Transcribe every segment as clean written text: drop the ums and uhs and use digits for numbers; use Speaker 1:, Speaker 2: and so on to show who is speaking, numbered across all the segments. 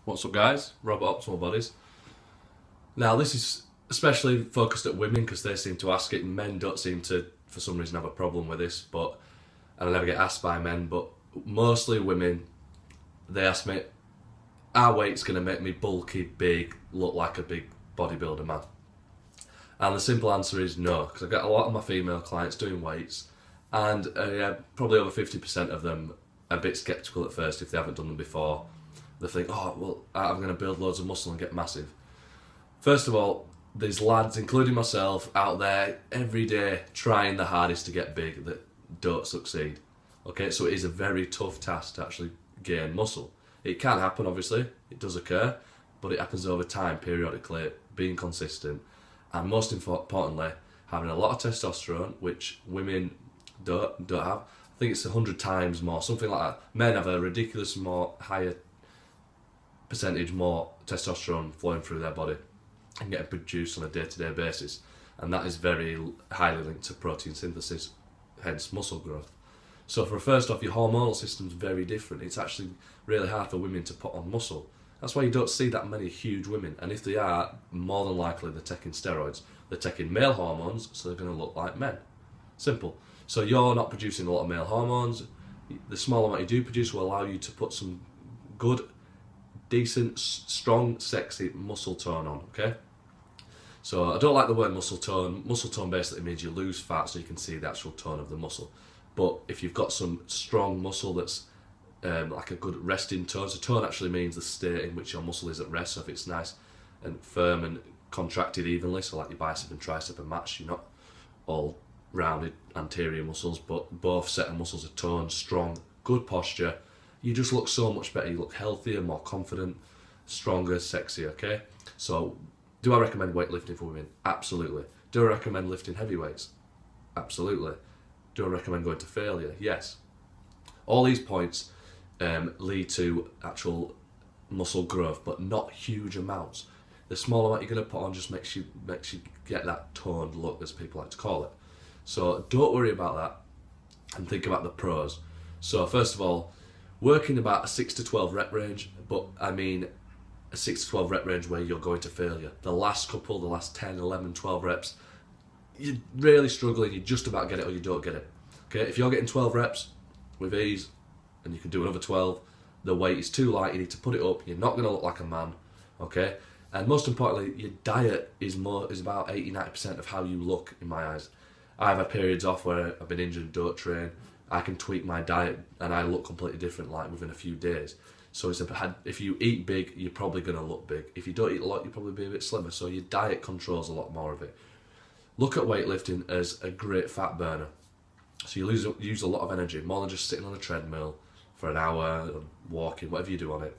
Speaker 1: What's up, guys? Robert Optimal Bodies. Now, this is especially focused at women because they seem to ask it. Men don't seem to, for some reason, have a problem with this, but and I never get asked by men, but mostly women, they ask me, are weights going to make me bulky, big, look like a big bodybuilder man? And the simple answer is no, because I've got a lot of my female clients doing weights, and probably over 50% of them are a bit sceptical at first if they haven't done them before. They think, oh, well, I'm going to build loads of muscle and get massive. First of all, there's lads, including myself, out there every day trying the hardest to get big that don't succeed. Okay, so it is a very tough task to actually gain muscle. It can happen, obviously, it does occur, but it happens over time, periodically, being consistent, and most importantly, having a lot of testosterone, which women don't have. I think it's 100 times more, something like that. Men have a ridiculous more higher percentage more testosterone flowing through their body and getting produced on a day-to-day basis, and that is very highly linked to protein synthesis, hence muscle growth. So for first off, your hormonal system's very different. It's actually really hard for women to put on muscle. That's why you don't see that many huge women, and if they are, more than likely they're taking steroids. They're taking male hormones, so they're going to look like men. Simple. So you're not producing a lot of male hormones. The small amount you do produce will allow you to put some good, decent, strong, sexy muscle tone on, okay? So I don't like the word muscle tone. Muscle tone basically means you lose fat so you can see the actual tone of the muscle. But if you've got some strong muscle that's like a good resting tone, so tone actually means the state in which your muscle is at rest. So if it's nice and firm and contracted evenly, so like your bicep and tricep are matched, you're not all rounded anterior muscles, but both set of muscles are toned, strong, good posture, you just look so much better. You look healthier, more confident, stronger, sexy, okay? So, do I recommend weightlifting for women? Absolutely. Do I recommend lifting heavy weights? Absolutely. Do I recommend going to failure? Yes. All these points lead to actual muscle growth, but not huge amounts. The small amount you're going to put on just makes you get that toned look, as people like to call it. So, don't worry about that and think about the pros. So, first of all, working about a 6 to 12 rep range, but I mean a 6 to 12 rep range where you're going to failure. The last 10, 11, 12 reps, you're really struggling, you just about get it or you don't get it. Okay, if you're getting 12 reps with ease and you can do another 12, the weight is too light, you need to put it up, you're not going to look like a man, okay? And most importantly, your diet is about 80-90% of how you look in my eyes. I've had periods off where I've been injured and don't train. I can tweak my diet and I look completely different like within a few days. So if you eat big, you're probably going to look big. If you don't eat a lot, you'll probably be a bit slimmer. So your diet controls a lot more of it. Look at weightlifting as a great fat burner. So you use a lot of energy, more than just sitting on a treadmill for an hour, walking, whatever you do on it.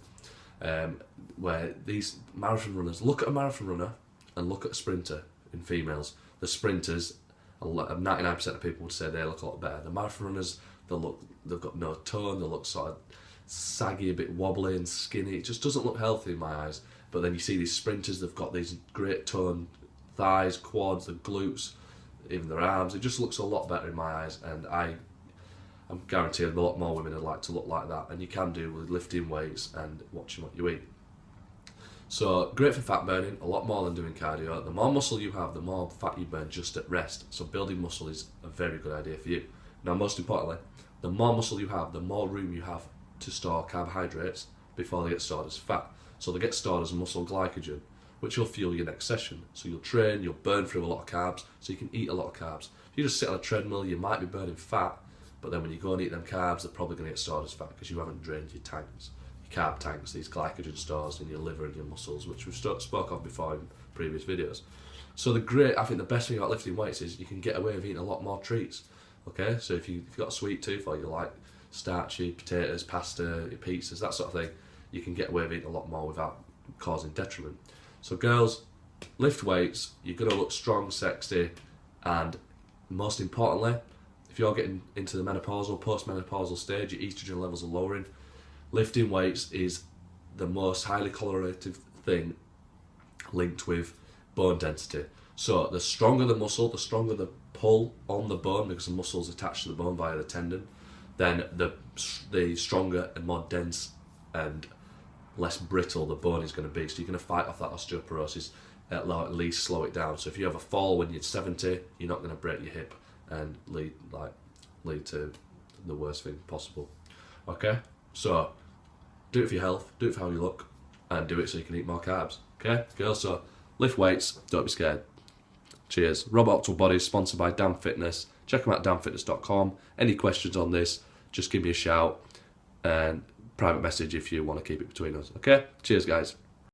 Speaker 1: Where these marathon runners, look at a marathon runner and look at a sprinter in females. The sprinters, 99% of people would say they look a lot better. The marathon runners, they've got no tone, they look sort of saggy, a bit wobbly and skinny. It just doesn't look healthy in my eyes. But then you see these sprinters, they've got these great toned thighs, quads, the glutes, even their arms. It just looks a lot better in my eyes, and I'm guaranteed a lot more women would like to look like that, and you can do with lifting weights and watching what you eat. So, great for fat burning, a lot more than doing cardio. The more muscle you have, the more fat you burn just at rest. So building muscle is a very good idea for you. Now, most importantly, the more muscle you have, the more room you have to store carbohydrates before they get stored as fat. So they get stored as muscle glycogen, which will fuel your next session. So you'll train, you'll burn through a lot of carbs, so you can eat a lot of carbs. If you just sit on a treadmill, you might be burning fat, but then when you go and eat them carbs, they're probably going to get stored as fat because you haven't drained your tanks. Carb tanks, these glycogen stores in your liver and your muscles, which we've spoke of before in previous videos. So I think the best thing about lifting weights is you can get away with eating a lot more treats. Okay, so if you've got a sweet tooth or you like starchy potatoes, pasta, pizzas, that sort of thing, you can get away with eating a lot more without causing detriment. So girls, lift weights, you're going to look strong, sexy, and most importantly, if you're getting into the menopausal, post-menopausal stage, your estrogen levels are lowering. Lifting weights is the most highly correlative thing linked with bone density. So the stronger the muscle, the stronger the pull on the bone, because the muscle is attached to the bone via the tendon, then the stronger and more dense and less brittle the bone is going to be. So you're going to fight off that osteoporosis, at least slow it down. So if you have a fall when you're 70, you're not going to break your hip and lead to the worst thing possible. Okay, so do it for your health, do it for how you look, and do it so you can eat more carbs. Okay, girls, so lift weights, don't be scared. Cheers. Rob Optimal Bodies, sponsored by Damn Fitness. Check them out at damnfitness.com. Any questions on this, just give me a shout and private message if you want to keep it between us. Okay, cheers guys.